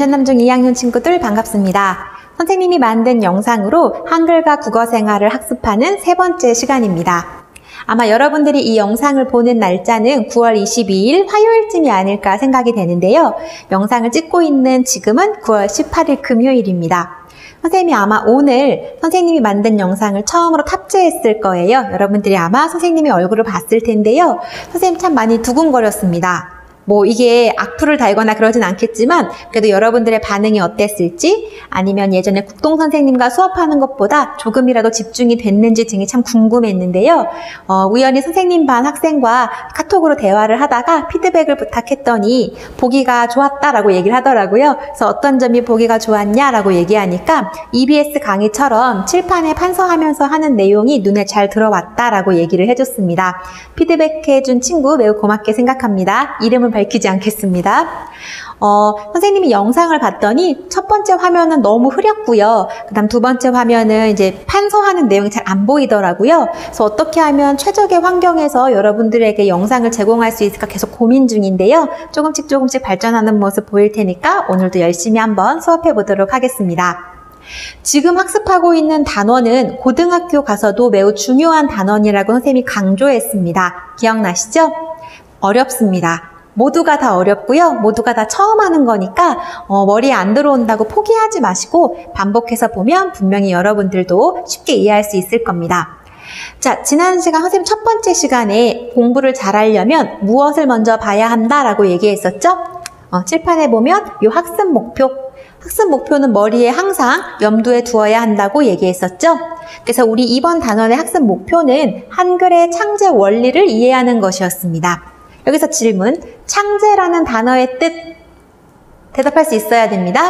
인천남중 2학년 친구들 반갑습니다. 선생님이 만든 영상으로 한글과 국어 생활을 학습하는 세 번째 시간입니다. 아마 여러분들이 이 영상을 보는 날짜는 9월 22일 화요일쯤이 아닐까 생각이 되는데요. 영상을 찍고 있는 지금은 9월 18일 금요일입니다. 선생님이 아마 오늘 선생님이 만든 영상을 처음으로 탑재했을 거예요. 여러분들이 아마 선생님의 얼굴을 봤을 텐데요. 선생님 참 많이 두근거렸습니다. 뭐 이게 악플을 달거나 그러진 않겠지만 그래도 여러분들의 반응이 어땠을지 아니면 예전에 국동 선생님과 수업하는 것보다 조금이라도 집중이 됐는지 등이 참 궁금했는데요. 우연히 선생님 반 학생과 카톡으로 대화를 하다가 피드백을 부탁했더니 보기가 좋았다라고 얘기를 하더라고요. 그래서 어떤 점이 보기가 좋았냐라고 얘기하니까 EBS 강의처럼 칠판에 판서하면서 하는 내용이 눈에 잘 들어왔다라고 얘기를 해줬습니다. 피드백해준 친구 매우 고맙게 생각합니다. 이름을 밝히지 않겠습니다. 선생님이 영상을 봤더니 첫 번째 화면은 너무 흐렸고요. 그 다음 두 번째 화면은 이제 판서하는 내용이 잘 안 보이더라고요. 그래서 어떻게 하면 최적의 환경에서 여러분들에게 영상을 제공할 수 있을까 계속 고민 중인데요. 조금씩 발전하는 모습 보일 테니까 오늘도 열심히 한번 수업해 보도록 하겠습니다. 지금 학습하고 있는 단원은 고등학교 가서도 매우 중요한 단원이라고 선생님이 강조했습니다. 기억나시죠? 어렵습니다. 모두가 다 어렵고요. 모두가 다 처음 하는 거니까 머리에 안 들어온다고 포기하지 마시고 반복해서 보면 분명히 여러분들도 쉽게 이해할 수 있을 겁니다. 자, 지난 시간 선생님 첫 번째 시간에 공부를 잘하려면 무엇을 먼저 봐야 한다라고 얘기했었죠? 칠판에 보면 이 학습 목표는 머리에 항상 염두에 두어야 한다고 얘기했었죠? 그래서 우리 이번 단원의 학습 목표는 한글의 창제 원리를 이해하는 것이었습니다. 여기서 질문, 창제라는 단어의 뜻 대답할 수 있어야 됩니다.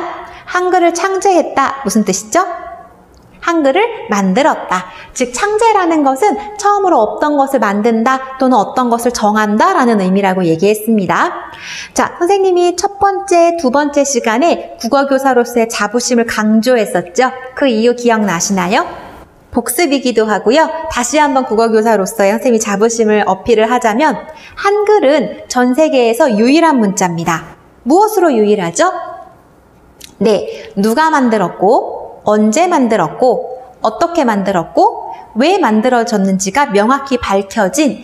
한글을 창제했다 무슨 뜻이죠? 한글을 만들었다. 즉 창제라는 것은 처음으로 없던 것을 만든다 또는 어떤 것을 정한다 라는 의미라고 얘기했습니다. 자, 선생님이 첫 번째, 두 번째 시간에 국어교사로서의 자부심을 강조했었죠. 그 이유 기억나시나요? 복습이기도 하고요. 다시 한번 국어교사로서의 선생님이 자부심을 어필을 하자면 한글은 전 세계에서 유일한 문자입니다. 무엇으로 유일하죠? 네, 누가 만들었고 언제 만들었고 어떻게 만들었고 왜 만들어졌는지가 명확히 밝혀진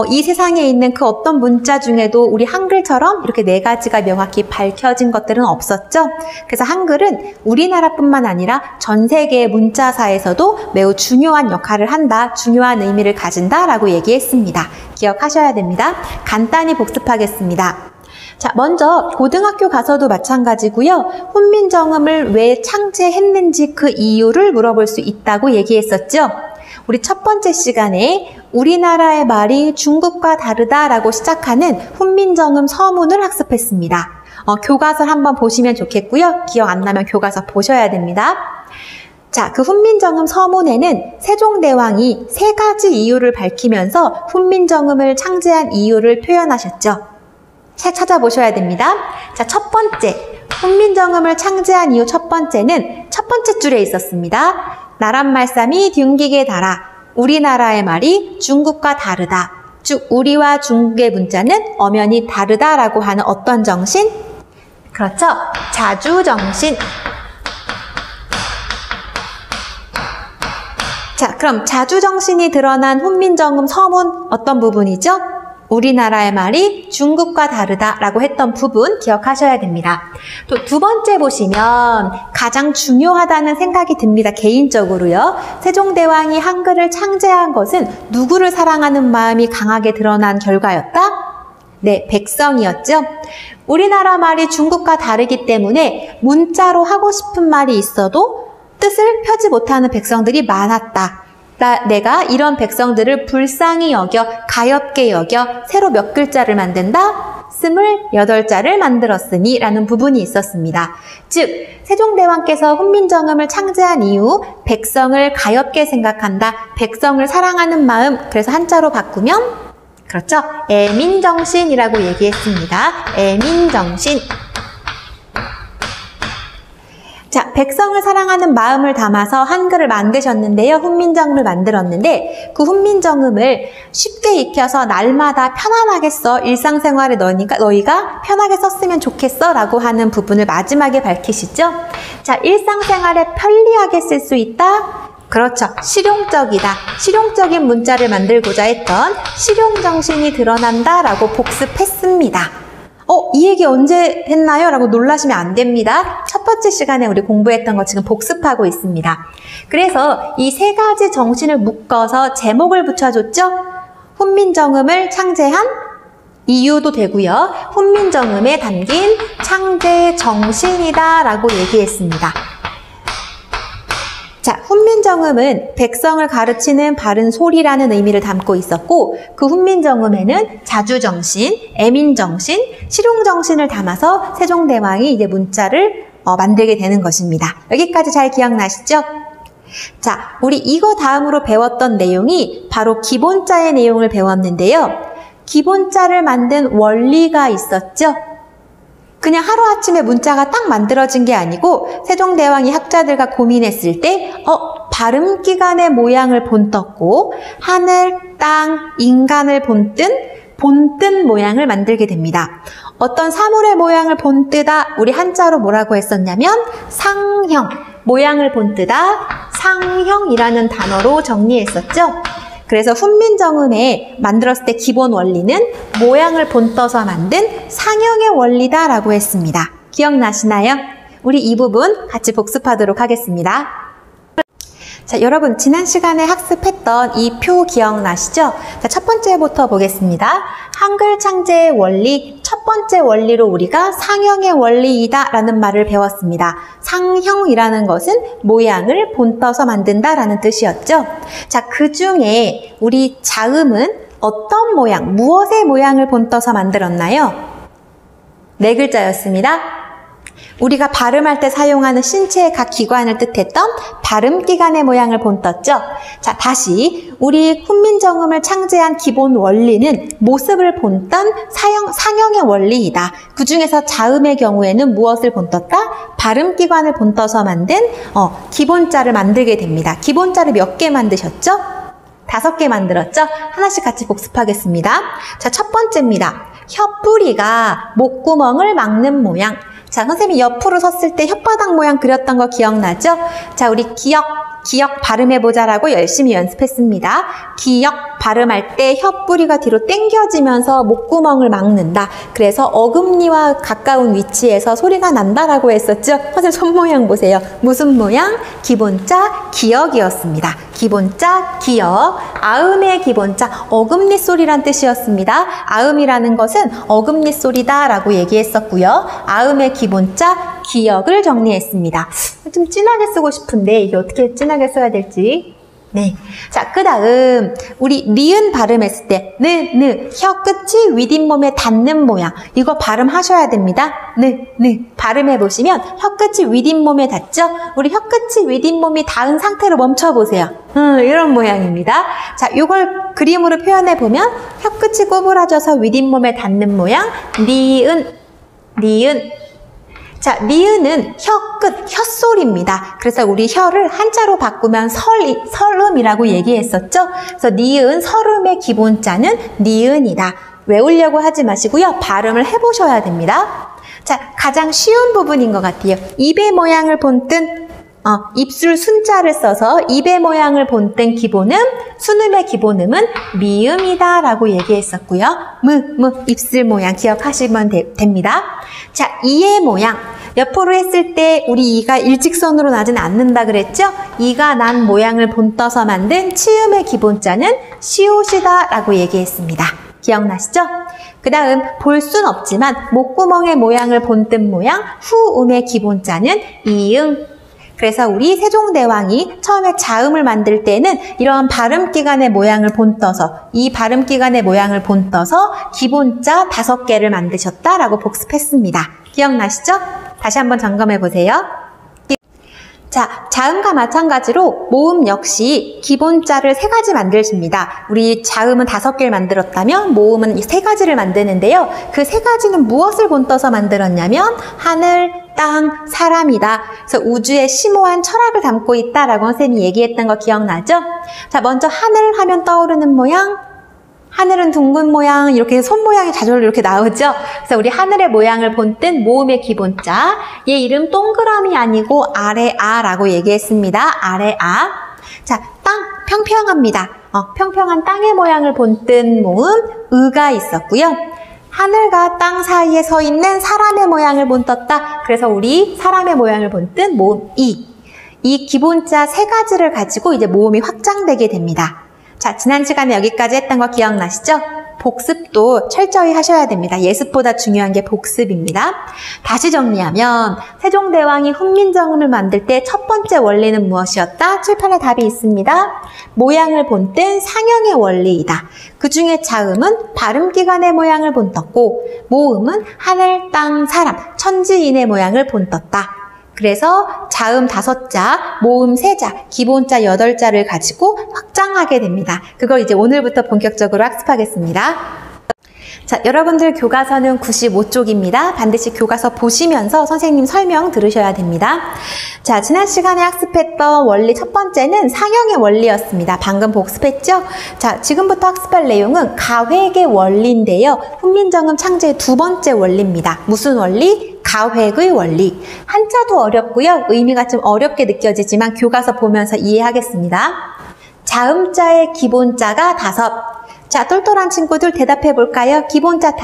이 세상에 있는 그 어떤 문자 중에도 우리 한글처럼 이렇게 네 가지가 명확히 밝혀진 것들은 없었죠. 그래서 한글은 우리나라뿐만 아니라 전 세계의 문자사에서도 매우 중요한 역할을 한다, 중요한 의미를 가진다라고 얘기했습니다. 기억하셔야 됩니다. 간단히 복습하겠습니다. 자, 먼저 고등학교 가서도 마찬가지고요. 훈민정음을 왜 창제했는지 그 이유를 물어볼 수 있다고 얘기했었죠. 우리 첫 번째 시간에 우리나라의 말이 중국과 다르다라고 시작하는 훈민정음 서문을 학습했습니다. 교과서를 한번 보시면 좋겠고요. 기억 안 나면 교과서 보셔야 됩니다. 자, 그 훈민정음 서문에는 세종대왕이 세 가지 이유를 밝히면서 훈민정음을 창제한 이유를 표현하셨죠. 책 찾아보셔야 됩니다. 자, 첫 번째, 훈민정음을 창제한 이유 첫 번째는 첫 번째 줄에 있었습니다. 나란말싸미 뒹기게 달아 우리나라의 말이 중국과 다르다. 즉 우리와 중국의 문자는 엄연히 다르다라고 하는 어떤 정신? 그렇죠. 자주정신. 자, 그럼 자주정신이 드러난 훈민정음 서문 어떤 부분이죠? 우리나라의 말이 중국과 다르다라고 했던 부분 기억하셔야 됩니다. 또 두 번째 보시면 가장 중요하다는 생각이 듭니다. 개인적으로요. 세종대왕이 한글을 창제한 것은 누구를 사랑하는 마음이 강하게 드러난 결과였다? 네, 백성이었죠. 우리나라 말이 중국과 다르기 때문에 문자로 하고 싶은 말이 있어도 뜻을 펴지 못하는 백성들이 많았다. 내가 이런 백성들을 불쌍히 여겨 가엾게 여겨 새로 몇 글자를 만든다? 28자를 만들었으니 라는 부분이 있었습니다. 즉 세종대왕께서 훈민정음을 창제한 이후 백성을 가엾게 생각한다. 백성을 사랑하는 마음. 그래서 한자로 바꾸면 그렇죠. 애민정신이라고 얘기했습니다. 애민정신. 자, 백성을 사랑하는 마음을 담아서 한글을 만드셨는데요. 훈민정음을 만들었는데 그 훈민정음을 쉽게 익혀서 날마다 편안하게 써. 일상생활에 너희가 편하게 썼으면 좋겠어 라고 하는 부분을 마지막에 밝히시죠. 자, 일상생활에 편리하게 쓸 수 있다. 그렇죠. 실용적이다. 실용적인 문자를 만들고자 했던 실용정신이 드러난다 라고 복습했습니다. 이 얘기 언제 했나요? 라고 놀라시면 안 됩니다. 첫 번째 시간에 우리 공부했던 거 지금 복습하고 있습니다. 그래서 이 세 가지 정신을 묶어서 제목을 붙여줬죠? 훈민정음을 창제한 이유도 되고요. 훈민정음에 담긴 창제 정신이다 라고 얘기했습니다. 자, 훈민정음은 백성을 가르치는 바른 소리라는 의미를 담고 있었고 그 훈민정음에는 자주정신, 애민정신, 실용정신을 담아서 세종대왕이 이제 문자를 만들게 되는 것입니다. 여기까지 잘 기억나시죠? 자, 우리 이거 다음으로 배웠던 내용이 바로 기본자의 내용을 배웠는데요. 기본자를 만든 원리가 있었죠? 그냥 하루아침에 문자가 딱 만들어진 게 아니고 세종대왕이 학자들과 고민했을 때 발음기관의 모양을 본떴고 하늘, 땅, 인간을 본뜬 모양을 만들게 됩니다. 어떤 사물의 모양을 본뜨다 우리 한자로 뭐라고 했었냐면 상형, 모양을 본뜨다 상형이라는 단어로 정리했었죠. 그래서 훈민정음에 만들었을 때 기본 원리는 모양을 본떠서 만든 상형의 원리다라고 했습니다. 기억나시나요? 우리 이 부분 같이 복습하도록 하겠습니다. 자, 여러분 지난 시간에 학습했던 이 표 기억나시죠? 자, 첫 번째부터 보겠습니다. 한글 창제의 원리, 첫 번째 원리로 우리가 상형의 원리이다 라는 말을 배웠습니다. 상형이라는 것은 모양을 본떠서 만든다라는 뜻이었죠. 자, 그 중에 우리 자음은 어떤 모양, 무엇의 모양을 본떠서 만들었나요? 네 글자였습니다. 우리가 발음할 때 사용하는 신체의 각 기관을 뜻했던 발음기관의 모양을 본떴죠. 자, 다시 우리 훈민정음을 창제한 기본 원리는 모습을 본떤 상형의 원리이다. 그 중에서 자음의 경우에는 무엇을 본떴다? 발음기관을 본떠서 만든 기본자를 만들게 됩니다. 기본자를 몇 개 만드셨죠? 5개 만들었죠? 하나씩 같이 복습하겠습니다. 자, 첫 번째입니다. 혓뿌리가 목구멍을 막는 모양. 자, 선생님이 옆으로 섰을 때 혓바닥 모양 그렸던 거 기억나죠? 자, 우리 기역 발음해보자라고 열심히 연습했습니다. 기역 발음할 때 혓뿌리가 뒤로 당겨지면서 목구멍을 막는다. 그래서 어금니와 가까운 위치에서 소리가 난다라고 했었죠? 선생님 손 모양 보세요. 무슨 모양? 기본자 기역이었습니다. 기본자 기역, 아음의 기본자 어금니 소리란 뜻이었습니다. 아음이라는 것은 어금니 소리다 라고 얘기했었고요. 아음의 기본자 기역을 정리했습니다. 좀 진하게 쓰고 싶은데 이게 어떻게 진하게 써야 될지. 네. 자, 그 다음 우리 니은 발음했을 때 혀 끝이 윗잇몸에 닿는 모양. 이거 발음하셔야 됩니다. 발음해보시면 혀 끝이 윗잇몸에 닿죠? 우리 혀 끝이 윗잇몸이 닿은 상태로 멈춰보세요. 이런 모양입니다. 자, 이걸 그림으로 표현해보면 혀 끝이 구부러져서 윗잇몸에 닿는 모양. 니은. 자, 니은은 혀 끝, 혀소리입니다. 그래서 우리 혀를 한자로 바꾸면 설음이라고 얘기했었죠? 그래서 니은, 설음의 기본자는 니은이다. 외우려고 하지 마시고요. 발음을 해보셔야 됩니다. 자, 가장 쉬운 부분인 것 같아요. 입의 모양을 본뜬 입술 순자를 써서 입의 모양을 본뜬 기본음, 순음의 기본음은 미음이다 라고 얘기했었고요. 입술 모양 기억하시면 됩니다. 자, 이의 모양. 옆으로 했을 때 우리 이가 일직선으로 나진 않는다 그랬죠? 이가 난 모양을 본떠서 만든 치음의 기본자는 시옷이다 라고 얘기했습니다. 기억나시죠? 그 다음 볼 순 없지만 목구멍의 모양을 본뜬 모양, 후음의 기본자는 이응. 그래서 우리 세종대왕이 처음에 자음을 만들 때는 이런 발음기관의 모양을 본떠서 이 발음기관의 모양을 본떠서 기본자 5개를 만드셨다라고 복습했습니다. 기억나시죠? 다시 한번 점검해 보세요. 자, 자음과 마찬가지로 모음 역시 기본자를 3가지 만드십니다. 우리 자음은 5개를 만들었다면 모음은 3가지를 만드는데요. 그 3가지는 무엇을 본떠서 만들었냐면 하늘, 땅, 사람이다. 그래서 우주의 심오한 철학을 담고 있다라고 선생님이 얘기했던 거 기억나죠? 자, 먼저 하늘 하면 떠오르는 모양, 하늘은 둥근 모양, 이렇게 손 모양이 자주 이렇게 나오죠? 그래서 우리 하늘의 모양을 본뜬 모음의 기본자, 얘 이름 동그라미 아니고 아래아라고 얘기했습니다. 아래아. 자, 땅, 평평합니다. 평평한 땅의 모양을 본뜬 모음, 의가 있었고요. 하늘과 땅 사이에 서 있는 사람의 모양을 본떴다. 그래서 우리 사람의 모양을 본뜬 모음, 이. 이 기본자 3가지를 가지고 이제 모음이 확장되게 됩니다. 자, 지난 시간에 여기까지 했던 거 기억나시죠? 복습도 철저히 하셔야 됩니다. 예습보다 중요한 게 복습입니다. 다시 정리하면 세종대왕이 훈민정음을 만들 때 첫 번째 원리는 무엇이었다? 칠판에 답이 있습니다. 모양을 본뜬 상형의 원리이다. 그 중에 자음은 발음기관의 모양을 본떴고 모음은 하늘, 땅, 사람, 천지인의 모양을 본떴다. 그래서 자음 5자, 모음 3자, 기본자 8자를 가지고 확장하게 됩니다. 그걸 이제 오늘부터 본격적으로 학습하겠습니다. 자, 여러분들 교과서는 95쪽입니다. 반드시 교과서 보시면서 선생님 설명 들으셔야 됩니다. 자, 지난 시간에 학습했던 원리 첫 번째는 상형의 원리였습니다. 방금 복습했죠? 자, 지금부터 학습할 내용은 가획의 원리인데요. 훈민정음 창제의 2번째 원리입니다. 무슨 원리? 가획의 원리. 한자도 어렵고요. 의미가 좀 어렵게 느껴지지만 교과서 보면서 이해하겠습니다. 자음자의 기본자가 5. 자, 똘똘한 친구들 대답해 볼까요? 기본자 5,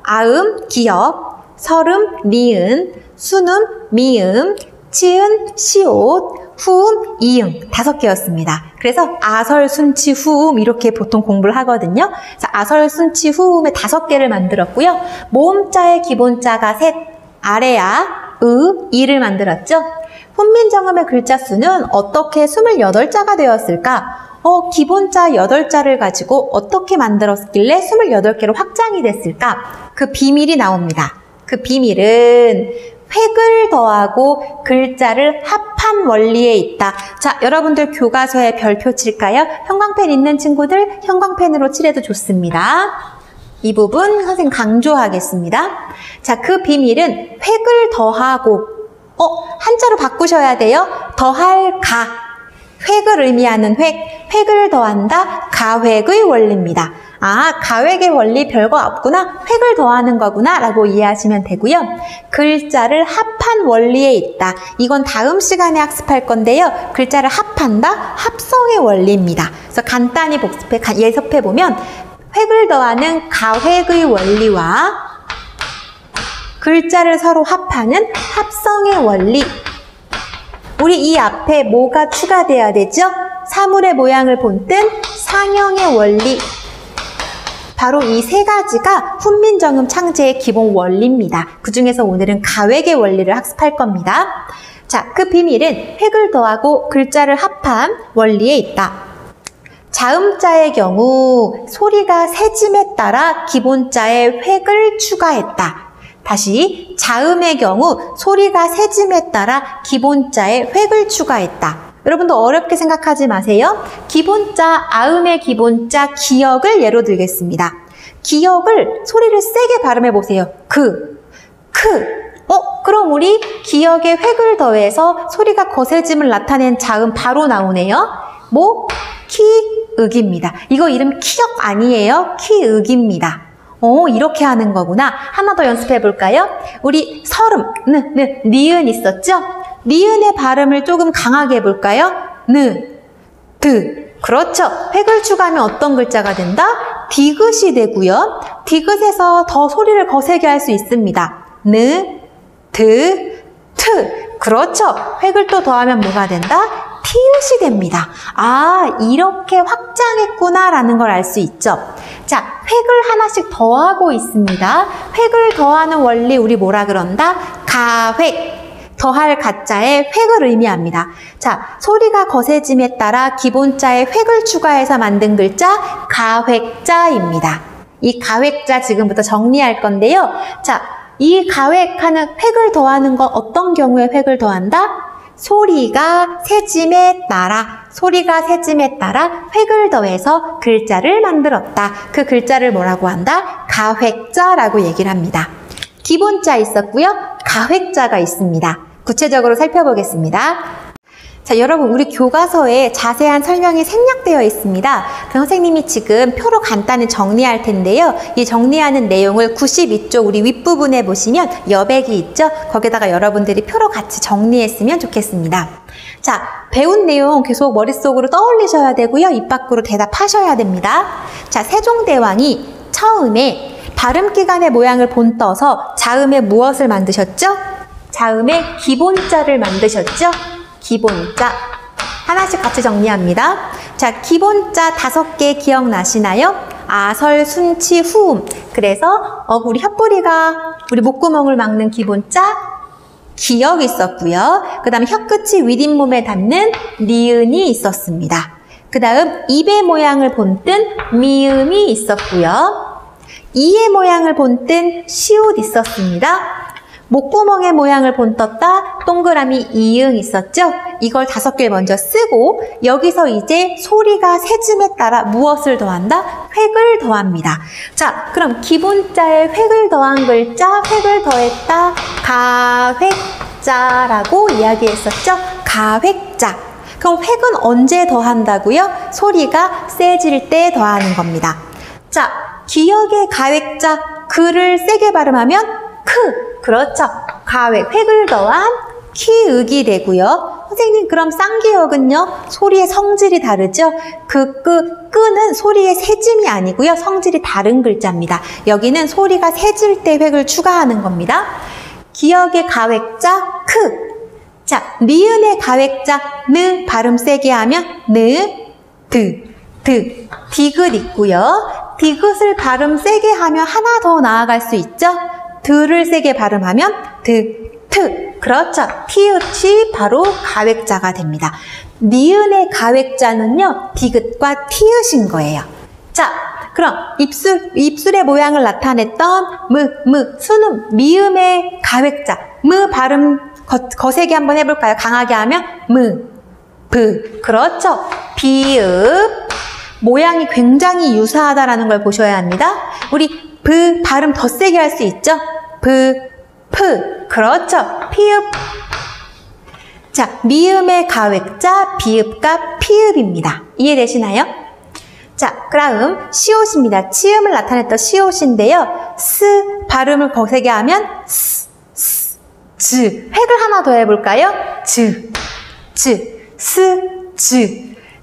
아음, 기역, 설음, 니은, 순음, 미음, 치은, 시옷, 후음, 이응 5개였습니다. 그래서 아설, 순치, 후음 이렇게 보통 공부를 하거든요. 그래서 아설, 순치, 후음의 5개를 만들었고요. 모음자의 기본자가 3, 아래아, 이를 만들었죠. 훈민정음의 글자 수는 어떻게 28자가 되었을까? 기본자 8자를 가지고 어떻게 만들었길래 28개로 확장이 됐을까? 그 비밀이 나옵니다. 그 비밀은 획을 더하고 글자를 합한 원리에 있다. 자, 여러분들 교과서에 별표 칠까요? 형광펜 있는 친구들 형광펜으로 칠해도 좋습니다. 이 부분 선생님 강조하겠습니다. 자, 그 비밀은 획을 더하고 한자로 바꾸셔야 돼요. 더할 가. 획을 의미하는 획을 더한다. 가획의 원리입니다. 아, 가획의 원리 별거 없구나. 획을 더하는 거구나 라고 이해하시면 되고요. 글자를 합한 원리에 있다. 이건 다음 시간에 학습할 건데요. 글자를 합한다. 합성의 원리입니다. 그래서 간단히 예습해보면 획을 더하는 가획의 원리와 글자를 서로 합하는 합성의 원리. 우리 이 앞에 뭐가 추가돼야 되죠? 사물의 모양을 본뜬 상형의 원리. 바로 이 3가지가 훈민정음 창제의 기본 원리입니다. 그 중에서 오늘은 가획의 원리를 학습할 겁니다. 자, 그 비밀은 획을 더하고 글자를 합한 원리에 있다. 자음자의 경우 소리가 세짐에 따라 기본자에 획을 추가했다. 다시 자음의 경우 소리가 세짐에 따라 기본자에 획을 추가했다. 여러분도 어렵게 생각하지 마세요. 기본자, 아음의 기본자 기역을 예로 들겠습니다. 기역을 소리를 세게 발음해 보세요. 크. 그럼 우리 기역에 획을 더해서 소리가 거세짐을 나타낸 자음 바로 나오네요. 키읔입니다. 이거 이름 키역 아니에요. 키읔입니다. 이렇게 하는 거구나. 하나 더 연습해 볼까요? 우리 설음, 니은 있었죠? 니은의 발음을 조금 강하게 해볼까요? 그렇죠. 획을 추가하면 어떤 글자가 된다? 디귿이 되고요. 디귿에서 더 소리를 거세게 할 수 있습니다. 그렇죠. 획을 또 더하면 뭐가 된다? 티읕이 됩니다. 아, 이렇게 확장했구나라는 걸 알 수 있죠. 자, 획을 하나씩 더하고 있습니다. 획을 더하는 원리 우리 뭐라 그런다? 가획. 더할 가자에 획을 의미합니다. 자, 소리가 거세짐에 따라 기본자에 획을 추가해서 만든 글자 가획자입니다. 이 가획자 지금부터 정리할 건데요. 자, 이 가획하는 획을 더하는 거 어떤 경우에 획을 더한다? 소리가 세짐에 따라 획을 더해서 글자를 만들었다. 그 글자를 뭐라고 한다? 가획자라고 얘기를 합니다. 기본자 있었고요. 가획자가 있습니다. 구체적으로 살펴보겠습니다. 자, 여러분, 우리 교과서에 자세한 설명이 생략되어 있습니다. 그 선생님이 지금 표로 간단히 정리할 텐데요. 이 정리하는 내용을 92쪽 우리 윗부분에 보시면 여백이 있죠? 거기다가 여러분들이 표로 같이 정리했으면 좋겠습니다. 자, 배운 내용 계속 머릿속으로 떠올리셔야 되고요. 입 밖으로 대답하셔야 됩니다. 자, 세종대왕이 처음에 발음기관의 모양을 본떠서 자음에 무엇을 만드셨죠? 자음에 기본자를 만드셨죠? 기본자. 하나씩 같이 정리합니다. 자, 기본자 5개 기억나시나요? 아설, 순치, 후음. 그래서 우리 혓뿌리가 우리 목구멍을 막는 기본자 기역이 있었고요. 그 다음에 혀끝이 윗잇몸에 닿는 니은이 있었습니다. 그 다음 입의 모양을 본뜬 미음이 있었고요. 이의 모양을 본뜬 시옷 있었습니다. 목구멍의 모양을 본떴다 동그라미 이응 있었죠? 이걸 5개를 먼저 쓰고 여기서 이제 소리가 세짐에 따라 무엇을 더한다? 획을 더합니다. 자, 그럼 기본자에 획을 더한 글자, 획을 더했다 가획자라고 이야기했었죠? 가획자. 그럼 획은 언제 더한다고요? 소리가 세질 때 더하는 겁니다. 자, 기역의 가획자 그를 세게 발음하면 그렇죠. 가획, 획을 더한 키읔이 되고요. 선생님, 그럼 쌍기역은요? 소리의 성질이 다르죠? 끄는 소리의 세짐이 아니고요. 성질이 다른 글자입니다. 여기는 소리가 세질 때 획을 추가하는 겁니다. 기역의 가획자 자, 니은의 가획자 느 발음 세게 하면 디귿 있고요. 디귿을 발음 세게 하면 하나 더 나아갈 수 있죠? 드를 세게 발음하면 그렇죠. 티읕이 바로 가획자가 됩니다. 니은의 가획자는요, 디귿과 티읕인 거예요. 자, 그럼 입술의 모양을 나타냈던 순음, 미음의 가획자, 발음 거세게 한번 해볼까요? 강하게 하면 그렇죠. 비읍. 모양이 굉장히 유사하다라는 걸 보셔야 합니다. 우리 발음 더 세게 할 수 있죠? 그렇죠. 피읍. 자, 미음의 가획자, 비읍과 피읍입니다. 이해되시나요? 자, 그다음 시옷입니다. 치음을 나타냈던 시옷인데요. 발음을 거세게 하면 즈. 획을 하나 더 해볼까요? 즈.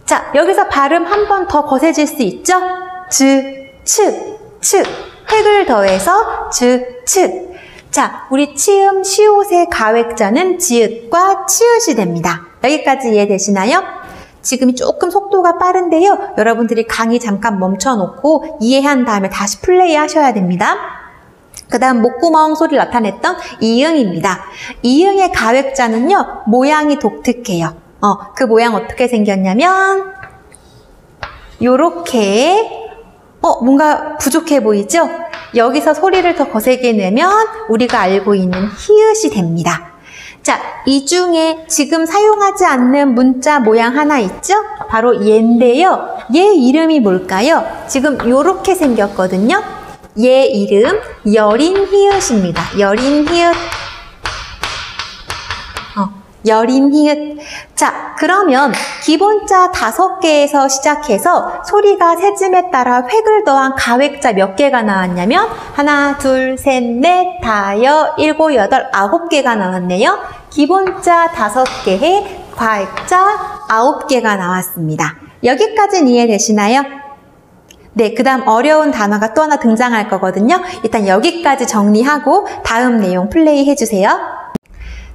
자, 여기서 발음 한 번 더 거세질 수 있죠? 획을 더해서 자, 우리 치음, 시옷의 가획자는 지읒과 치읒이 됩니다. 여기까지 이해되시나요? 지금 조금 속도가 빠른데요. 여러분들이 강의 잠깐 멈춰놓고 이해한 다음에 다시 플레이 하셔야 됩니다. 그 다음 목구멍 소리를 나타냈던 이응입니다. 이응의 가획자는요, 모양이 독특해요. 그 모양 어떻게 생겼냐면 요렇게 뭔가 부족해 보이죠? 여기서 소리를 더 거세게 내면 우리가 알고 있는 히읗이 됩니다. 자, 이 중에 지금 사용하지 않는 문자 모양 하나 있죠? 바로 얘인데요. 얘 이름이 뭘까요? 지금 요렇게 생겼거든요. 얘 이름 여린 히읗입니다. 여린 히읗. 여린 히읗. 자, 그러면 기본자 5개에서 시작해서 소리가 세짐에 따라 획을 더한 가획자 몇 개가 나왔냐면 하나, 둘, 셋, 넷, 다여, 일곱, 여덟, 9개가 나왔네요. 기본자 5개에 가획자 9개가 나왔습니다. 여기까지는 이해되시나요? 네, 그 다음 어려운 단어가 또 하나 등장할 거거든요. 일단 여기까지 정리하고 다음 내용 플레이 해주세요.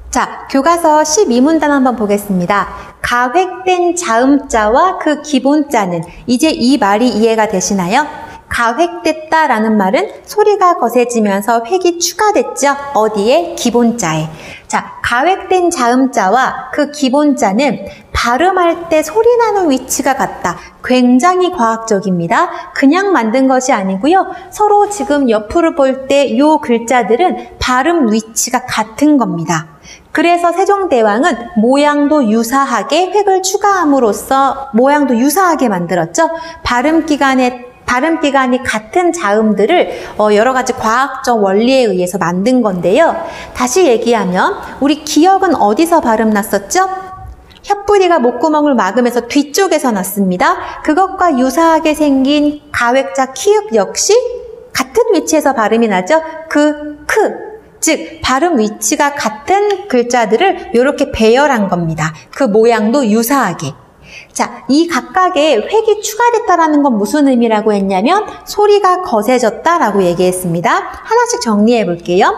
자, 교과서 12문단 한번 보겠습니다. 가획된 자음자와 그 기본자는 이제 이 말이 이해가 되시나요? 가획됐다라는 말은 소리가 거세지면서 획이 추가됐죠? 어디에? 기본자에. 자, 가획된 자음자와 그 기본자는 발음할 때 소리 나는 위치가 같다. 굉장히 과학적입니다. 그냥 만든 것이 아니고요. 서로 지금 옆으로 볼 때 이 글자들은 발음 위치가 같은 겁니다. 그래서 세종대왕은 모양도 유사하게 획을 추가함으로써 모양도 유사하게 만들었죠. 발음기간이 같은 자음들을 여러 가지 과학적 원리에 의해서 만든 건데요. 다시 얘기하면 우리 기역은 어디서 발음 났었죠? 혓뿌리가 목구멍을 막으면서 뒤쪽에서 났습니다. 그것과 유사하게 생긴 가획자 키읔 역시 같은 위치에서 발음이 나죠. 즉 발음 위치가 같은 글자들을 이렇게 배열한 겁니다. 그 모양도 유사하게. 자, 이 각각의 획이 추가됐다라는 건 무슨 의미라고 했냐면 소리가 거세졌다라고 얘기했습니다. 하나씩 정리해 볼게요.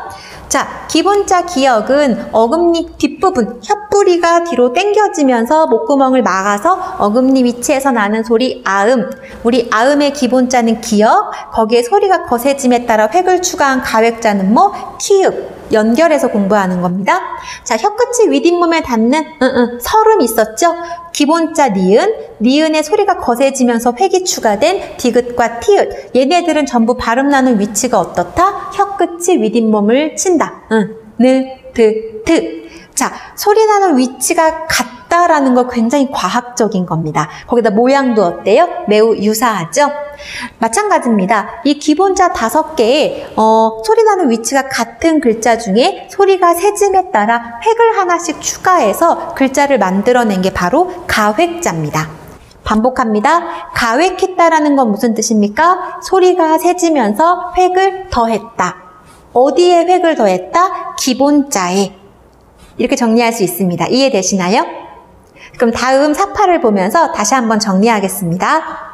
자, 기본자 기역은 어금니 뒷부분, 혓뿌리가 뒤로 당겨지면서 목구멍을 막아서 어금니 위치에서 나는 소리 아음. 우리 아음의 기본자는 기역, 거기에 소리가 거세짐에 따라 획을 추가한 가획자는 키읔. 연결해서 공부하는 겁니다. 자, 혀끝이 윗잇몸에 닿는 설음 있었죠? 기본자 니은의 소리가 거세지면서 획이 추가된 디귿과 티읕. 얘네들은 전부 발음 나는 위치가 어떻다? 혀끝이 윗잇몸을 친다. 자, 소리 나는 위치가 같다라는 거 굉장히 과학적인 겁니다. 거기다 모양도 어때요? 매우 유사하죠? 마찬가지입니다. 이 기본자 5개의 소리 나는 위치가 같은 글자 중에 소리가 세짐에 따라 획을 하나씩 추가해서 글자를 만들어낸 게 바로 가획자입니다. 반복합니다. 가획했다라는 건 무슨 뜻입니까? 소리가 세지면서 획을 더했다. 어디에 획을 더했다? 기본자에. 이렇게 정리할 수 있습니다. 이해되시나요? 그럼 다음 사파를 보면서 다시 한번 정리하겠습니다.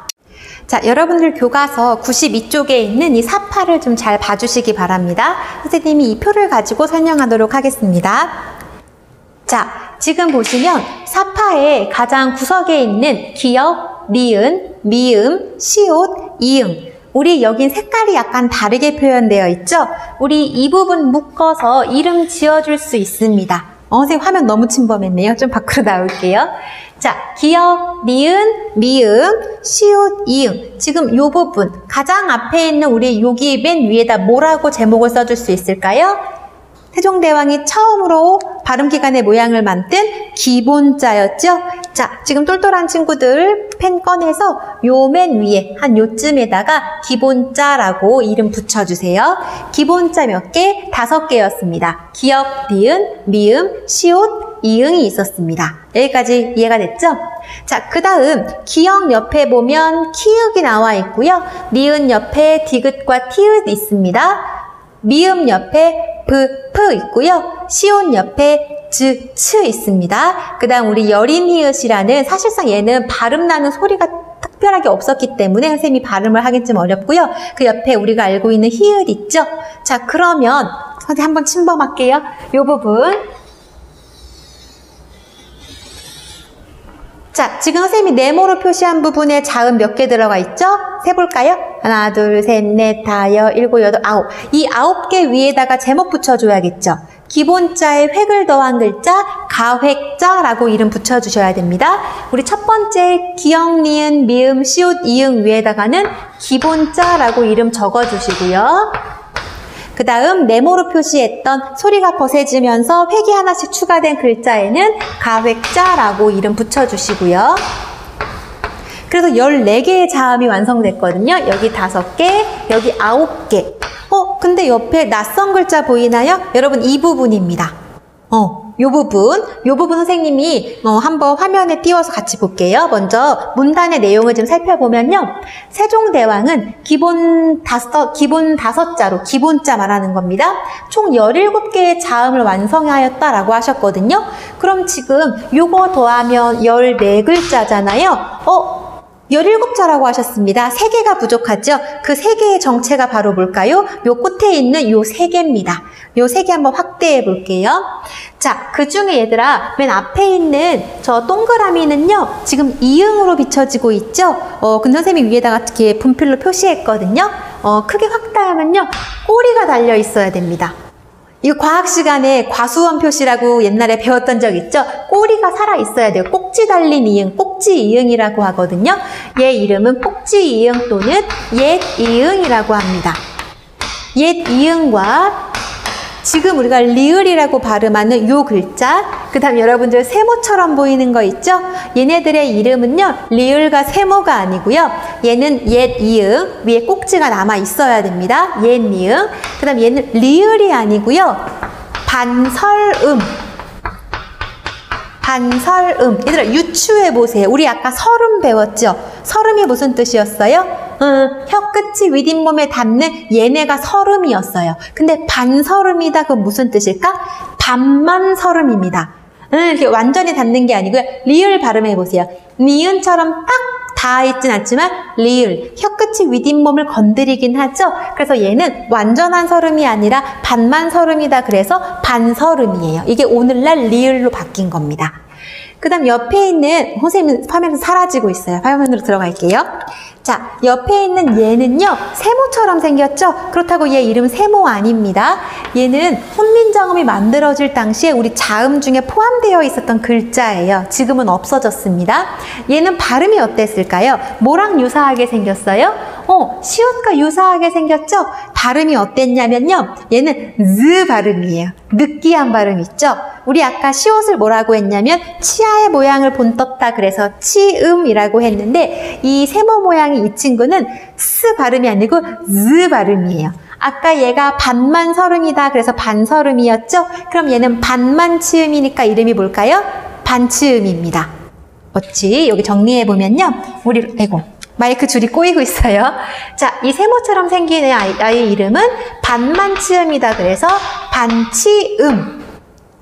자, 여러분들 교과서 92쪽에 있는 이 사파를 좀 잘 봐주시기 바랍니다. 선생님이 이 표를 가지고 설명하도록 하겠습니다. 자, 지금 보시면 사파의 가장 구석에 있는 기역, 니은, 미음, 시옷, 이응. 우리 여긴 색깔이 약간 다르게 표현되어 있죠? 우리 이 부분 묶어서 이름 지어줄 수 있습니다. 선생님 화면 너무 침범했네요. 좀 밖으로 나올게요. 자, 기역, 니은, 미음, 시옷, 이응. 지금 이 부분 가장 앞에 있는 우리 여기 맨 위에다 뭐라고 제목을 써줄 수 있을까요? 세종대왕이 처음으로 발음기간의 모양을 만든 기본자였죠? 자, 지금 똘똘한 친구들 펜 꺼내서 요 맨 위에 한 요쯤에다가 기본자라고 이름 붙여주세요. 기본자 몇 개? 5개였습니다. 기역, 니은, 미음, 시옷, 이응이 있었습니다. 여기까지 이해가 됐죠? 자, 그 다음 기역 옆에 보면 키읔이 나와 있고요. 니은 옆에 디귿과 티읕 있습니다. 미음 옆에 프 있고요. 시옷 옆에 츠 있습니다. 그 다음 우리 여린 히읗이라는 사실상 얘는 발음 나는 소리가 특별하게 없었기 때문에 선생님이 발음을 하긴 좀 어렵고요. 그 옆에 우리가 알고 있는 히읗 있죠? 자, 그러면 선생님 한번 침범할게요. 이 부분. 자, 지금 선생님이 네모로 표시한 부분에 자음 몇 개 들어가 있죠? 세볼까요? 하나, 둘, 셋, 넷, 다, 여, 일곱, 여덟, 아홉. 이 9개 위에다가 제목 붙여줘야겠죠? 기본자에 획을 더한 글자, 가획자라고 이름 붙여주셔야 됩니다. 우리 첫 번째 기역, 니은, 미음, 시옷, 이응 위에다가는 기본자라고 이름 적어주시고요. 그 다음 네모로 표시했던 소리가 거세지면서 획이 하나씩 추가된 글자에는 가획자라고 이름 붙여주시고요. 그래서 14개의 자음이 완성됐거든요. 여기 5개, 여기 9개. 근데 옆에 낯선 글자 보이나요? 여러분 이 부분입니다. 요 부분 선생님이 한번 화면에 띄워서 같이 볼게요. 먼저 문단의 내용을 좀 살펴보면요. 세종대왕은 기본 5자로 기본자 말하는 겁니다. 총 17개의 자음을 완성하였다라고 하셨거든요. 그럼 지금 요거 더하면 14글자잖아요. 17자라고 하셨습니다. 3개가 부족하죠? 그 3개의 정체가 바로 뭘까요? 요 끝에 있는 요 3개입니다. 요 3개 한번 확대해 볼게요. 자, 그 중에 얘들아, 맨 앞에 있는 저 동그라미는요, 지금 이응으로 비춰지고 있죠? 근데 선생님이 위에다가 이렇게 분필로 표시했거든요. 크게 확대하면요, 꼬리가 달려 있어야 됩니다. 이거 과학 시간에 과수원 표시라고 옛날에 배웠던 적 있죠? 꼬리가 살아 있어야 돼요. 꼭지 달린 이응, 꼭지 이응이라고 하거든요. 얘 이름은 꼭지 이응 또는 옛 이응이라고 합니다. 옛 이응과 지금 우리가 리을이라고 발음하는 요 글자, 그 다음 여러분들 세모처럼 보이는 거 있죠? 얘네들의 이름은요, 리을과 세모가 아니고요. 얘는 옛 이응, 위에 꼭지가 남아 있어야 됩니다. 옛 이응. 그 다음 얘는 리을이 아니고요. 반설음. 반설음. 얘들아, 유추해 보세요. 우리 아까 설음 배웠죠? 설음이 무슨 뜻이었어요? 혀 끝이 윗잇몸에 닿는 얘네가 설음이었어요. 근데 반설음이다, 그건 무슨 뜻일까? 반만 설음입니다. 이렇게 완전히 닿는 게 아니고요. 리을 발음해 보세요. 니은처럼 딱 닿아 있진 않지만 리을, 혀 끝이 윗잇몸을 건드리긴 하죠. 그래서 얘는 완전한 설음이 아니라 반만 설음이다. 그래서 반설음이에요. 이게 오늘날 리을로 바뀐 겁니다. 그 다음 옆에 있는, 선생님 화면에서 사라지고 있어요. 화면으로 들어갈게요. 자, 옆에 있는 얘는요, 세모처럼 생겼죠? 그렇다고 얘 이름 세모 아닙니다. 얘는 훈민정음이 만들어질 당시에 우리 자음 중에 포함되어 있었던 글자예요. 지금은 없어졌습니다. 얘는 발음이 어땠을까요? 뭐랑 유사하게 생겼어요? 시옷과 유사하게 생겼죠? 발음이 어땠냐면요, 얘는 즈 발음이에요. 느끼한 발음 있죠? 우리 아까 시옷을 뭐라고 했냐면 치아의 모양을 본떴다 그래서 치음이라고 했는데, 이 세모 모양이 이 친구는 스 발음이 아니고 즈 발음이에요. 아까 얘가 반만 설음이다 그래서 반설음이었죠? 그럼 얘는 반만 치음이니까 이름이 뭘까요? 반치음입니다. 어찌? 여기 정리해보면요, 우리, 아이고, 마이크 줄이 꼬이고 있어요. 자, 이 세모처럼 생긴 아이의 이름은 반만치음이다 그래서 반치음.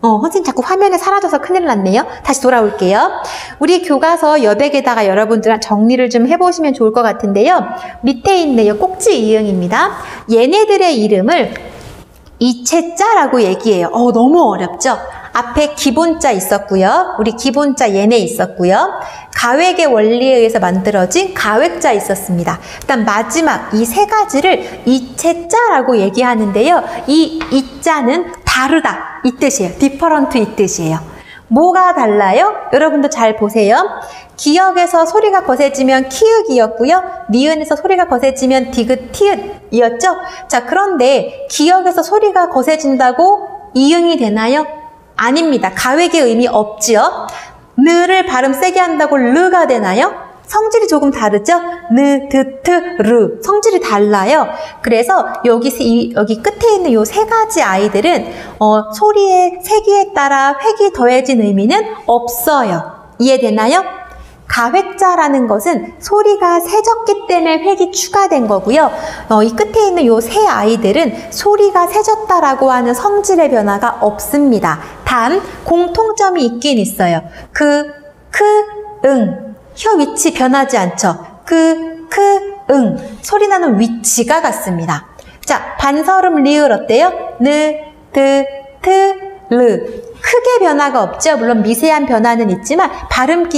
선생님 자꾸 화면에 사라져서 큰일 났네요. 다시 돌아올게요. 우리 교과서 여백에다가 여러분들 정리를 좀 해보시면 좋을 것 같은데요. 밑에 있네요. 꼭지 이응입니다. 얘네들의 이름을 이채자라고 얘기해요. 너무 어렵죠? 앞에 기본자 있었고요. 우리 기본자 얘네 있었고요. 가획의 원리에 의해서 만들어진 가획자 있었습니다. 일단 마지막 이 세 가지를 이채자라고 얘기하는데요. 이 이자는 다르다 이 뜻이에요. different 이 뜻이에요. 뭐가 달라요? 여러분도 잘 보세요. 기역에서 소리가 거세지면 키읔이었고요. 니은에서 소리가 거세지면 디귿, 티읕이었죠. 자, 그런데 기역에서 소리가 거세진다고 이응이 되나요? 아닙니다. 가획의 의미 없지요. 느를 발음 세게 한다고 르가 되나요? 성질이 조금 다르죠? 느, 드, 트, 르. 성질이 달라요. 그래서 여기 끝에 있는 요 세 가지 아이들은 소리의 세기에 따라 획이 더해진 의미는 없어요. 이해되나요? 가획자라는 것은 소리가 세졌기 때문에 획이 추가된 거고요. 이 끝에 있는 요 세 아이들은 소리가 세졌다라고 하는 성질의 변화가 없습니다. 단 공통점이 있긴 있어요. 그, 크, 응. 혀 위치 변하지 않죠? 그, 크, 응. 소리 나는 위치가 같습니다. 자, 반설음 리을 어때요? 느, 드, 트, 르. 크게 변화가 없죠. 물론 미세한 변화는 있지만 발음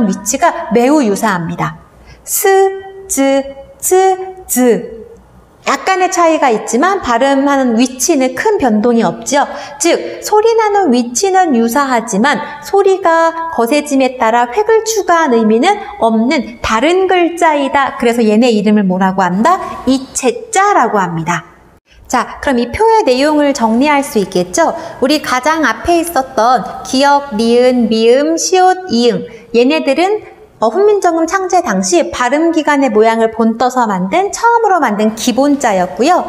위치가 매우 유사합니다. 스, 즈, 즈, 즈. 약간의 차이가 있지만 발음하는 위치는 큰 변동이 없죠. 즉, 소리 나는 위치는 유사하지만 소리가 거세짐에 따라 획을 추가한 의미는 없는 다른 글자이다. 그래서 얘네 이름을 뭐라고 한다? 이채자라고 합니다. 자, 그럼 이 표의 내용을 정리할 수 있겠죠? 우리 가장 앞에 있었던 기역, 니은, 미음, 시옷, 이응. 얘네들은 훈민정음 창제 당시 발음기관의 모양을 본떠서 처음으로 만든 기본자였고요.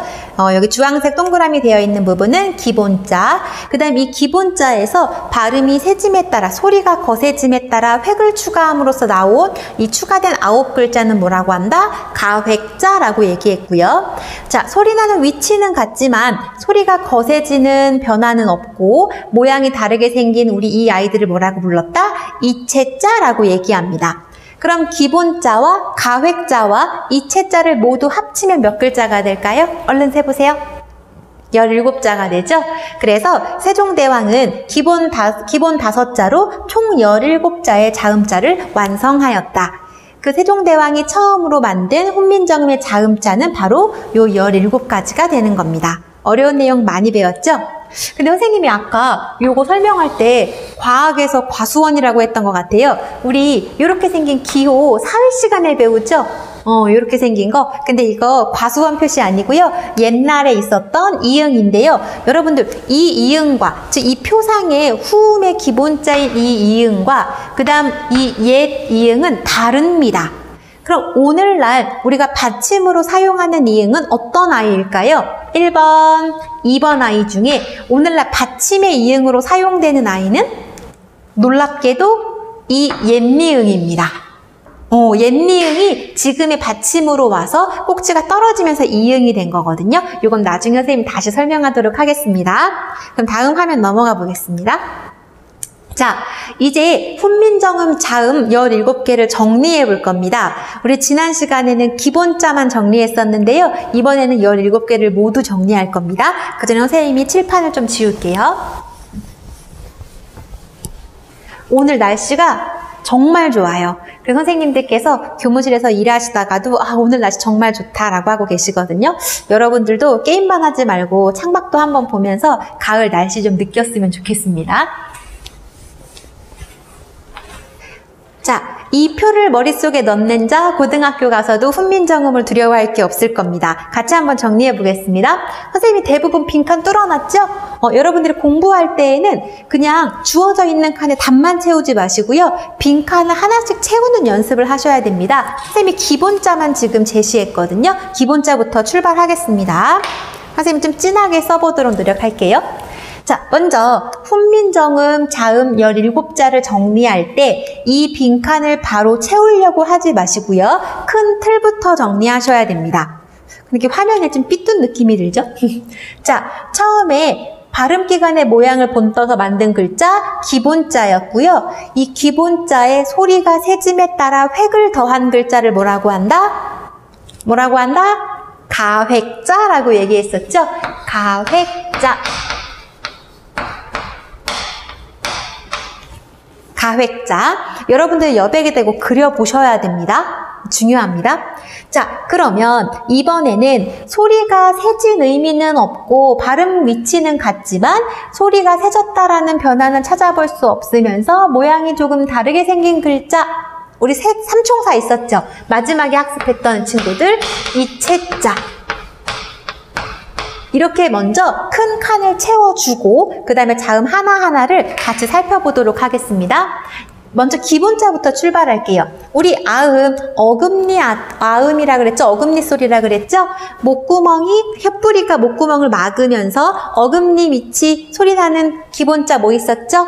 여기 주황색 동그라미 되어 있는 부분은 기본자. 그 다음 이 기본자에서 발음이 세짐에 따라, 소리가 거세짐에 따라 획을 추가함으로써 나온 이 추가된 9글자는 뭐라고 한다? 가획자라고 얘기했고요. 자, 소리 나는 위치는 같지만 소리가 거세지는 변화는 없고 모양이 다르게 생긴 우리 이 아이들을 뭐라고 불렀다? 이채자라고 얘기합니다. 그럼 기본자와 가획자와 이채자를 모두 합치면 몇 글자가 될까요? 얼른 세보세요. 17자가 되죠? 그래서 세종대왕은 기본 5자로 총 17자의 자음자를 완성하였다. 그 세종대왕이 처음으로 만든 훈민정음의 자음자는 바로 요 17가지가 되는 겁니다. 어려운 내용 많이 배웠죠? 근데 선생님이 아까 요거 설명할 때 과학에서 과수원이라고 했던 것 같아요. 우리 이렇게 생긴 기호 사회 시간에 배우죠? 이렇게 생긴 거. 근데 이거 과수원 표시 아니고요. 옛날에 있었던 이응인데요. 여러분들 이 이응과 즉 이 표상의 후음의 기본자인 이 이응과 그 다음 이 옛 이응은 다릅니다. 그럼 오늘날 우리가 받침으로 사용하는 이응은 어떤 아이일까요? 1번, 2번 아이 중에 오늘날 받침의 이응으로 사용되는 아이는 놀랍게도 이 옛미응입니다. 옛미응이 지금의 받침으로 와서 꼭지가 떨어지면서 이응이 된 거거든요. 이건 나중에 선생님이 다시 설명하도록 하겠습니다. 그럼 다음 화면 넘어가 보겠습니다. 자, 이제 훈민정음 자음 17개를 정리해 볼 겁니다. 우리 지난 시간에는 기본자만 정리했었는데요. 이번에는 17개를 모두 정리할 겁니다. 그 전에 선생님이 칠판을 좀 지울게요. 오늘 날씨가 정말 좋아요. 그래서 선생님들께서 교무실에서 일하시다가도 오늘 날씨 정말 좋다라고 하고 계시거든요. 여러분들도 게임만 하지 말고 창밖도 한번 보면서 가을 날씨 좀 느꼈으면 좋겠습니다. 자, 이 표를 머릿속에 넣는 자 고등학교 가서도 훈민정음을 두려워할 게 없을 겁니다. 같이 한번 정리해 보겠습니다. 선생님이 대부분 빈칸 뚫어놨죠? 여러분들이 공부할 때에는 그냥 주어져 있는 칸에 답만 채우지 마시고요. 빈칸을 하나씩 채우는 연습을 하셔야 됩니다. 선생님이 기본자만 지금 제시했거든요. 기본자부터 출발하겠습니다. 선생님 좀 진하게 써보도록 노력할게요. 자, 먼저 훈민정음 자음 17자를 정리할 때 이 빈칸을 바로 채우려고 하지 마시고요. 큰 틀부터 정리하셔야 됩니다. 이렇게 화면에 좀 삐뚤 느낌이 들죠? 자, 처음에 발음기관의 모양을 본떠서 만든 글자 기본자였고요. 이 기본자의 소리가 세짐에 따라 획을 더한 글자를 뭐라고 한다? 뭐라고 한다? 가획자라고 얘기했었죠? 가획자. 가획자. 여러분들 여백에 대고 그려보셔야 됩니다. 중요합니다. 자, 그러면 이번에는 소리가 세진 의미는 없고 발음 위치는 같지만 소리가 세졌다라는 변화는 찾아볼 수 없으면서 모양이 조금 다르게 생긴 글자, 우리 삼총사 있었죠? 마지막에 학습했던 친구들, 이채자. 이렇게 먼저 큰 칸을 채워주고 그 다음에 자음 하나하나를 같이 살펴보도록 하겠습니다. 먼저 기본자부터 출발할게요. 우리 아음, 어금니 아음이라 그랬죠? 어금니 소리라 그랬죠? 목구멍이, 혓뿌리가 목구멍을 막으면서 어금니 밑이 소리나는 기본자 뭐 있었죠?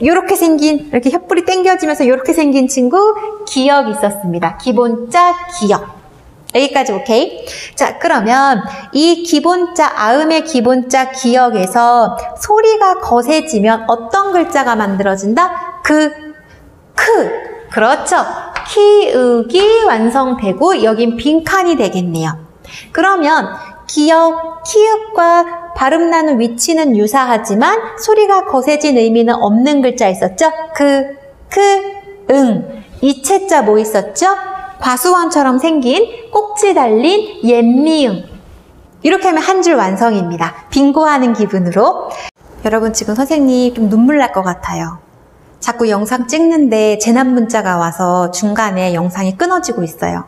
요렇게 생긴, 이렇게 혓뿌리 당겨지면서 요렇게 생긴 친구, 기역 있었습니다. 기본자, 기역. 여기까지 오케이? 자, 그러면 이 기본자, 아음의 기본자 기역에서 소리가 거세지면 어떤 글자가 만들어진다? 그렇죠. 키읔이 완성되고 여긴 빈칸이 되겠네요. 그러면 기역, 키읔과 발음 나는 위치는 유사하지만 소리가 거세진 의미는 없는 글자 있었죠? 응. 이 채자 뭐 있었죠? 과수원처럼 생긴 꼭지 달린 옛미응. 이렇게 하면 한 줄 완성입니다. 빙고하는 기분으로. 여러분 지금 선생님 좀 눈물 날 것 같아요. 자꾸 영상 찍는데 재난 문자가 와서 중간에 영상이 끊어지고 있어요.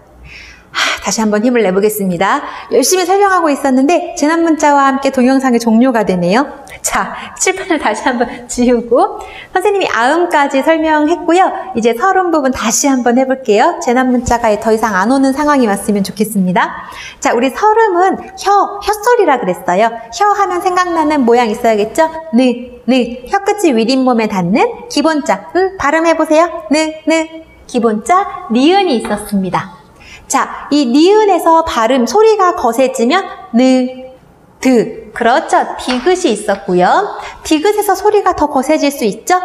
다시 한번 힘을 내보겠습니다. 열심히 설명하고 있었는데 재난 문자와 함께 동영상이 종료가 되네요. 자, 칠판을 다시 한번 지우고 선생님이 아음까지 설명했고요. 이제 서른 부분 다시 한번 해볼게요. 재난 문자가 더 이상 안 오는 상황이 왔으면 좋겠습니다. 자, 우리 서름은 혀소리라 그랬어요. 혀 하면 생각나는 모양 있어야겠죠? 혀끝이 윗잇몸에 닿는 기본자. 발음해보세요. 기본자 니은이 있었습니다. 자, 이 니은에서 발음, 소리가 거세지면 그렇죠. 디귿이 있었고요. 디귿에서 소리가 더 거세질 수 있죠?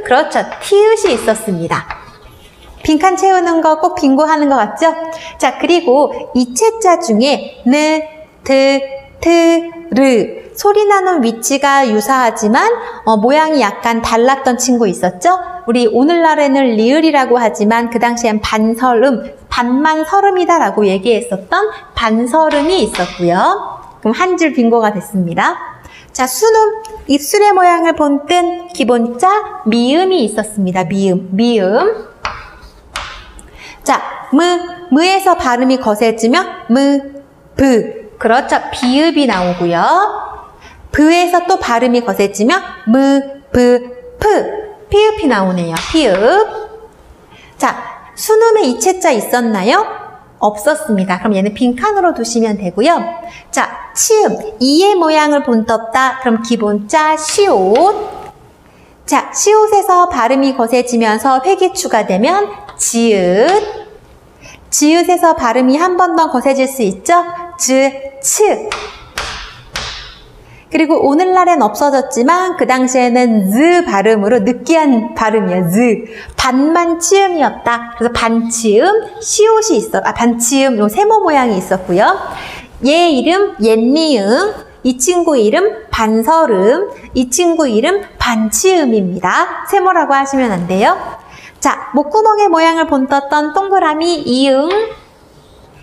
그렇죠. 티읕이 있었습니다. 빈칸 채우는 거 꼭 빙고하는 것 같죠? 자, 그리고 이 채자 중에 르 소리 나는 위치가 유사하지만 모양이 약간 달랐던 친구 있었죠? 우리 오늘날에는 리을이라고 하지만 그 당시엔 반설음, 반만 설음이다라고 얘기했었던 반설음이 있었고요. 그럼 한 줄 빙고가 됐습니다. 자, 수능 입술의 모양을 본뜬 기본자 미음이 있었습니다. 미음. 자, 무에서 발음이 거세지면 브. 그렇죠. 비읍이 나오고요. 브에서 또 발음이 거세지면 피읍이 나오네요. 피읍. 자, 수능에 이체자 있었나요? 없었습니다. 그럼 얘는 빈칸으로 두시면 되고요. 자, 치음, 이의 모양을 본떴다. 그럼 기본자 시옷. 자, 시옷에서 발음이 거세지면서 획이 추가되면 지읒. 지읒에서 발음이 한 번 더 거세질 수 있죠? 츠. 그리고 오늘날엔 없어졌지만 그 당시에는 즈 발음으로 느끼한 발음이야. 즈. 반만 치음이었다. 그래서 반치음, 시옷이 반치음 요 세모 모양이 있었고요. 얘 이름 옛니음, 이 친구 이름 반설음, 이 친구 이름 반치음입니다. 세모라고 하시면 안 돼요. 자, 목구멍의 모양을 본떴던 동그라미 이응.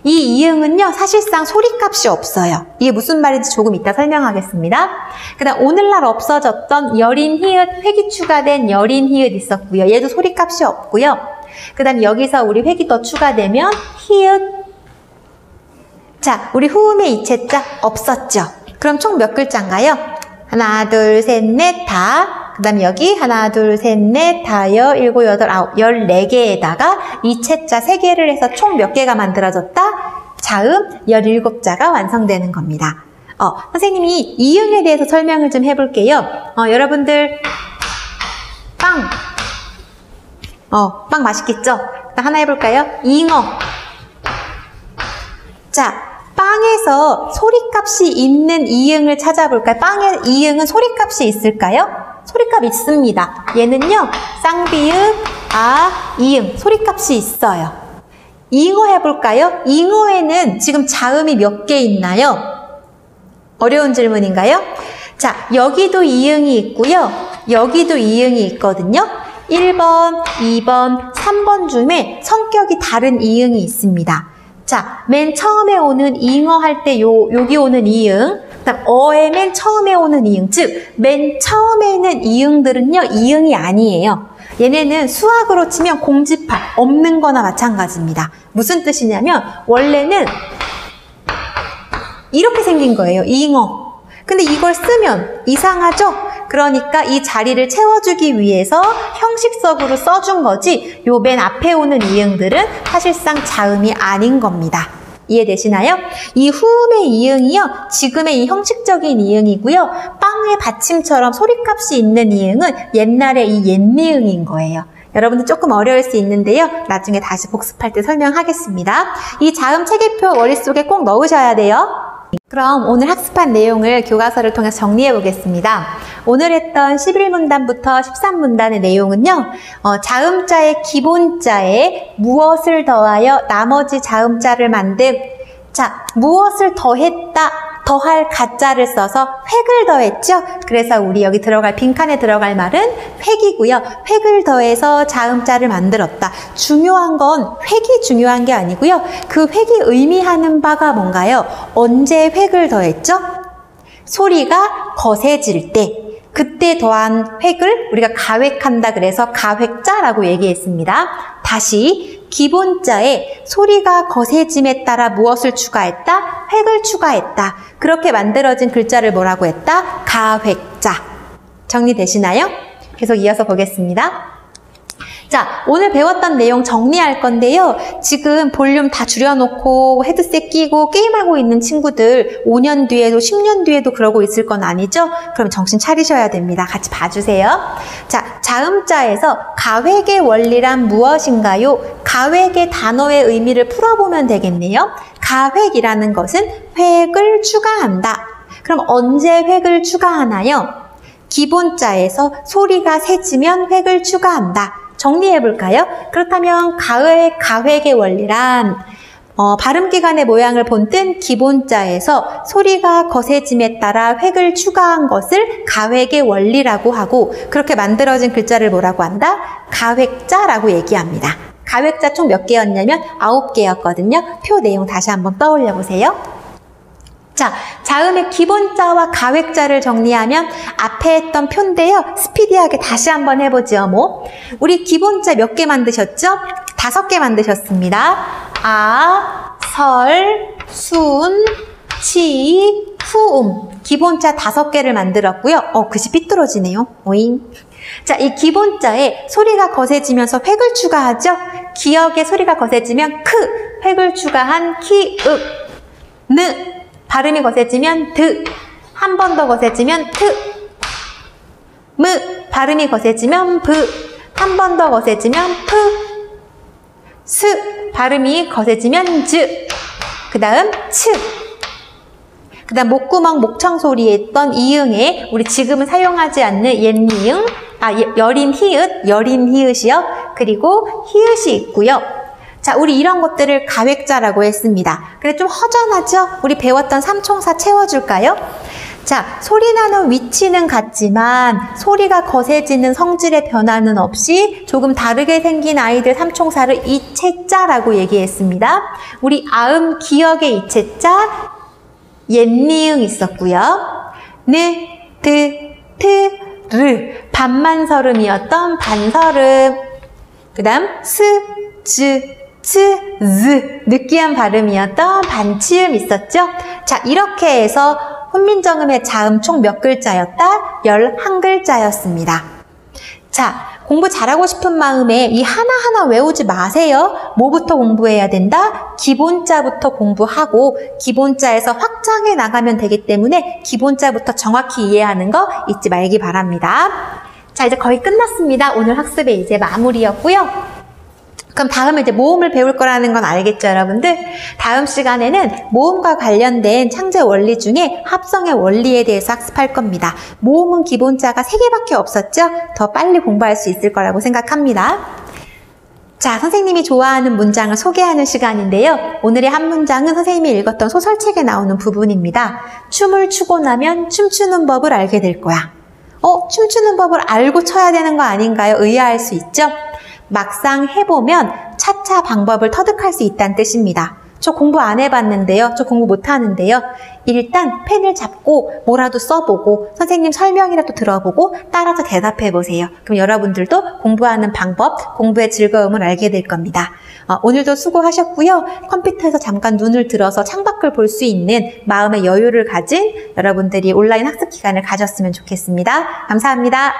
이 이응은요, 사실상 소리값이 없어요. 이게 무슨 말인지 조금 이따 설명하겠습니다. 그 다음 오늘날 없어졌던 여린 히읗, 획이 추가된 여린 히읗 있었고요. 얘도 소리값이 없고요. 그 다음 여기서 우리 획이 더 추가되면 히읗. 자, 우리 후음의 이체자 없었죠. 그럼 총 몇 글자인가요? 하나, 둘, 셋, 넷, 다. 그 다음 여기 하나, 둘, 셋, 넷, 다여, 일곱, 여덟, 아홉, 14개에다가 이체자 3개를 해서 총 몇 개가 만들어졌다? 자음 17자가 완성되는 겁니다. 선생님이 이응에 대해서 설명을 좀 해볼게요. 여러분들 빵 맛있겠죠? 하나 해볼까요? 잉어. 자, 빵에서 소리값이 있는 이응을 찾아볼까요? 빵의 이응은 소리값이 있을까요? 소리값 있습니다. 얘는요, 쌍비읍, 이응, 소리값이 있어요. 잉어 해볼까요? 잉어에는 지금 자음이 몇 개 있나요? 어려운 질문인가요? 자, 여기도 이응이 있고요. 여기도 이응이 있거든요. 1번, 2번, 3번 중에 성격이 다른 이응이 있습니다. 자, 맨 처음에 오는 잉어 할 때 여기 오는 이응, 그다음 어의 맨 처음에 오는 이응, 즉 맨 처음에 있는 이응들은요, 이응이 아니에요. 얘네는 수학으로 치면 공집합, 없는 거나 마찬가지입니다. 무슨 뜻이냐면 원래는 이렇게 생긴 거예요, 잉어. 근데 이걸 쓰면 이상하죠? 그러니까 이 자리를 채워주기 위해서 형식적으로 써준 거지, 요 맨 앞에 오는 이응들은 사실상 자음이 아닌 겁니다. 이해되시나요? 이 후음의 이응이요, 지금의 이 형식적인 이응이고요. 빵의 받침처럼 소리값이 있는 이응은 옛날에 이 옛니응인 거예요. 여러분들 조금 어려울 수 있는데요. 나중에 다시 복습할 때 설명하겠습니다. 이 자음 체계표 머릿속에 꼭 넣으셔야 돼요. 그럼 오늘 학습한 내용을 교과서를 통해서 정리해 보겠습니다. 오늘 했던 11문단부터 13문단의 내용은요, 자음자의 기본자에 무엇을 더하여 나머지 자음자를 만든, 자, 무엇을 더했다, 더할 가짜를 써서 획을 더했죠? 그래서 우리 여기 들어갈, 빈칸에 들어갈 말은 획이고요. 획을 더해서 자음자를 만들었다. 중요한 건 획이 중요한 게 아니고요. 그 획이 의미하는 바가 뭔가요? 언제 획을 더했죠? 소리가 거세질 때. 그때 더한 획을 우리가 가획한다 그래서 가획자라고 얘기했습니다. 다시 기본자에 소리가 거세짐에 따라 무엇을 추가했다? 획을 추가했다. 그렇게 만들어진 글자를 뭐라고 했다? 가획자. 정리되시나요? 계속 이어서 보겠습니다. 자, 오늘 배웠던 내용 정리할 건데요. 지금 볼륨 다 줄여놓고 헤드셋 끼고 게임하고 있는 친구들 5년 뒤에도 10년 뒤에도 그러고 있을 건 아니죠? 그럼 정신 차리셔야 됩니다. 같이 봐주세요. 자, 자음자에서 가획의 원리란 무엇인가요? 가획의 단어의 의미를 풀어보면 되겠네요. 가획이라는 것은 획을 추가한다. 그럼 언제 획을 추가하나요? 기본자에서 소리가 세지면 획을 추가한다. 정리해 볼까요? 그렇다면 가획의 원리란 발음기관의 모양을 본뜬 기본자에서 소리가 거세짐에 따라 획을 추가한 것을 가획의 원리라고 하고, 그렇게 만들어진 글자를 뭐라고 한다? 가획자라고 얘기합니다. 가획자 총 몇 개였냐면 9개였거든요. 표 내용 다시 한번 떠올려 보세요. 자, 자음의 기본자와 가획자를 정리하면 앞에 했던 표인데요. 스피디하게 다시 한번 해보죠. 우리 기본자 몇 개 만드셨죠? 5개 만드셨습니다. 아, 설, 순, 치, 후음. 기본자 5개를 만들었고요. 글씨 삐뚤어지네요. 오잉. 자, 이 기본자에 소리가 거세지면서 획을 추가하죠? 기역에 소리가 거세지면 크, 획을 추가한 키, 윽, 느. 발음이 거세지면 드, 한 번 더 거세지면 트, 무, 발음이 거세지면 브, 한 번 더 거세지면 프, 스, 발음이 거세지면 즈, 그 다음 츠, 그 다음 목구멍 목청 소리에 있던 이응에 우리 지금은 사용하지 않는 옛니응, 여린 히읗, 여린 히읗이요. 그리고 히읗이 있고요. 자, 우리 이런 것들을 가획자라고 했습니다. 근데 좀 허전하죠? 우리 배웠던 삼총사 채워줄까요? 자, 소리 나는 위치는 같지만 소리가 거세지는 성질의 변화는 없이 조금 다르게 생긴 아이들 삼총사를 이채자라고 얘기했습니다. 우리 아음 기역의 이채자, 옛니응 있었고요. 느, 드, 트, 르, 반만서름이었던 반서름. 그 다음 스, 즈, 츠, 즈, 느끼한 발음이었던 반치음 있었죠? 자, 이렇게 해서 훈민정음의 자음 총 몇 글자였다? 11글자였습니다. 자, 공부 잘하고 싶은 마음에 이 하나하나 외우지 마세요. 뭐부터 공부해야 된다? 기본자부터 공부하고 기본자에서 확장해 나가면 되기 때문에 기본자부터 정확히 이해하는 거 잊지 말기 바랍니다. 자, 이제 거의 끝났습니다. 오늘 학습의 이제 마무리였고요. 그럼 다음에 이제 모음을 배울 거라는 건 알겠죠, 여러분들? 다음 시간에는 모음과 관련된 창제 원리 중에 합성의 원리에 대해서 학습할 겁니다. 모음은 기본자가 3개밖에 없었죠? 더 빨리 공부할 수 있을 거라고 생각합니다. 자, 선생님이 좋아하는 문장을 소개하는 시간인데요. 오늘의 한 문장은 선생님이 읽었던 소설책에 나오는 부분입니다. 춤을 추고 나면 춤추는 법을 알게 될 거야. 춤추는 법을 알고 춰야 되는 거 아닌가요? 의아할 수 있죠? 막상 해보면 차차 방법을 터득할 수 있다는 뜻입니다. 저 공부 안 해봤는데요. 저 공부 못하는데요. 일단 펜을 잡고 뭐라도 써보고 선생님 설명이라도 들어보고 따라서 대답해보세요. 그럼 여러분들도 공부하는 방법, 공부의 즐거움을 알게 될 겁니다. 오늘도 수고하셨고요. 컴퓨터에서 잠깐 눈을 들어서 창밖을 볼 수 있는 마음의 여유를 가진 여러분들이 온라인 학습 기간을 가졌으면 좋겠습니다. 감사합니다.